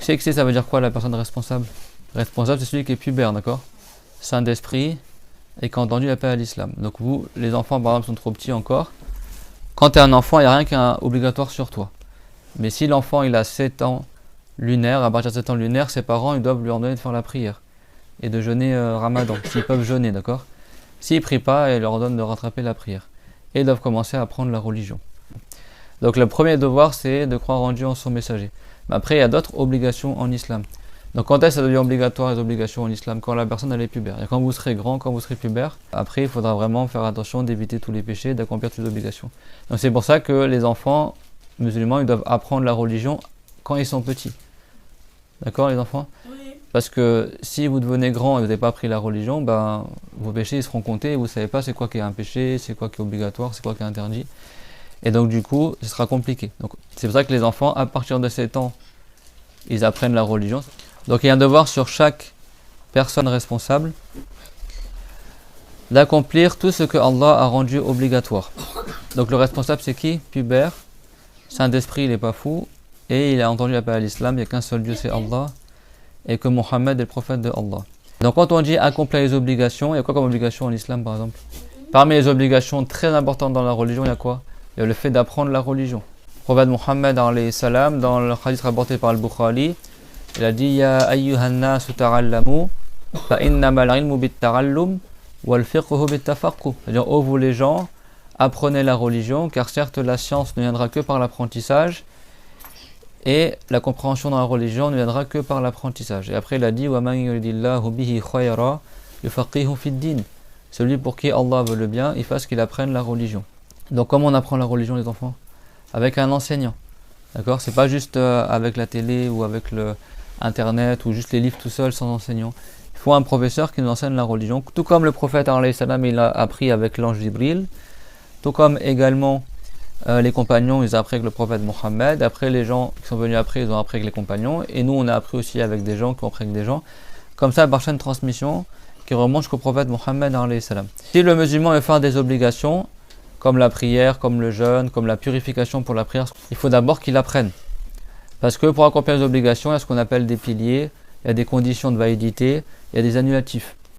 Tu sais que ça veut dire quoi la personne responsable? Responsable, c'est celui qui est pubère, d'accord? Saint d'esprit et qui a entendu l'appel à l'islam. Donc vous, les enfants par exemple sont trop petits encore. Quand tu es un enfant, il n'y a rien qui est obligatoire sur toi. Mais si l'enfant il a 7 ans lunaire, à partir de 7 ans lunaire, ses parents ils doivent lui ordonner de faire la prière et de jeûner Ramadan, s'ils peuvent jeûner, d'accord? S'ils ne prient pas, ils leur ordonnent de rattraper la prière. Et ils doivent commencer à apprendre la religion. Donc le premier devoir, c'est de croire en Dieu, en son messager. Mais après, il y a d'autres obligations en islam. Donc quand est-ce que ça devient obligatoire les obligations en islam? Quand la personne elle est pubère. Et quand vous serez grand, quand vous serez pubère, après il faudra vraiment faire attention d'éviter tous les péchés, d'accomplir toutes les obligations. Donc c'est pour ça que les enfants musulmans, ils doivent apprendre la religion quand ils sont petits. D'accord les enfants? Oui. Parce que si vous devenez grand et vous n'avez pas appris la religion, ben, vos péchés ils seront comptés et vous ne savez pas c'est quoi qui est un péché, c'est quoi qui est obligatoire, c'est quoi qui est interdit. Et donc du coup, ce sera compliqué. Donc c'est pour ça que les enfants, à partir de 7 ans, ils apprennent la religion. Donc il y a un devoir sur chaque personne responsable d'accomplir tout ce que Allah a rendu obligatoire. Donc le responsable c'est qui? Pubère, saint d'esprit, il n'est pas fou, et il a entendu l'appel à l'islam, il n'y a qu'un seul Dieu, c'est Allah, et que Mohammed est le prophète de Allah. Donc quand on dit accomplir les obligations, il y a quoi comme obligation en islam par exemple? Parmi les obligations très importantes dans la religion, il y a quoi? Il y a le fait d'apprendre la religion. Le prophète Mohammed alayhi salam, dans le hadith rapporté par Al-Bukhari, il a dit Ya ayyuhan nasu ta'allamu fa innamal ilmu bit ta'allum wal fiqhu bit tafaqquh. C'est-à-dire, ô vous les gens, apprenez la religion, car certes la science ne viendra que par l'apprentissage et la compréhension dans la religion ne viendra que par l'apprentissage. Et après il a dit Wa man yuridillahu bihi khayra yufaqihu fid din. Celui pour qui Allah veut le bien, il fasse qu'il apprenne la religion. Donc comment on apprend la religion les enfants? Avec un enseignant. D'accord? C'est pas juste avec la télé ou avec le internet ou juste les livres tout seul sans enseignant. Il faut un professeur qui nous enseigne la religion. Tout comme le prophète alayhi salam, il a appris avec l'ange Jibril. Tout comme également les compagnons, ils ont appris avec le prophète Mohammed. Après les gens qui sont venus après, ils ont appris avec les compagnons. Et nous on a appris aussi avec des gens qui ont appris avec des gens. Comme ça par chaîne de transmission qui remonte jusqu'au prophète Mohammed alayhi salam. Si le musulman veut faire des obligations, comme la prière, comme le jeûne, comme la purification pour la prière, il faut d'abord qu'il apprenne. Parce que pour accomplir les obligations, il y a ce qu'on appelle des piliers, il y a des conditions de validité, il y a des annulatifs.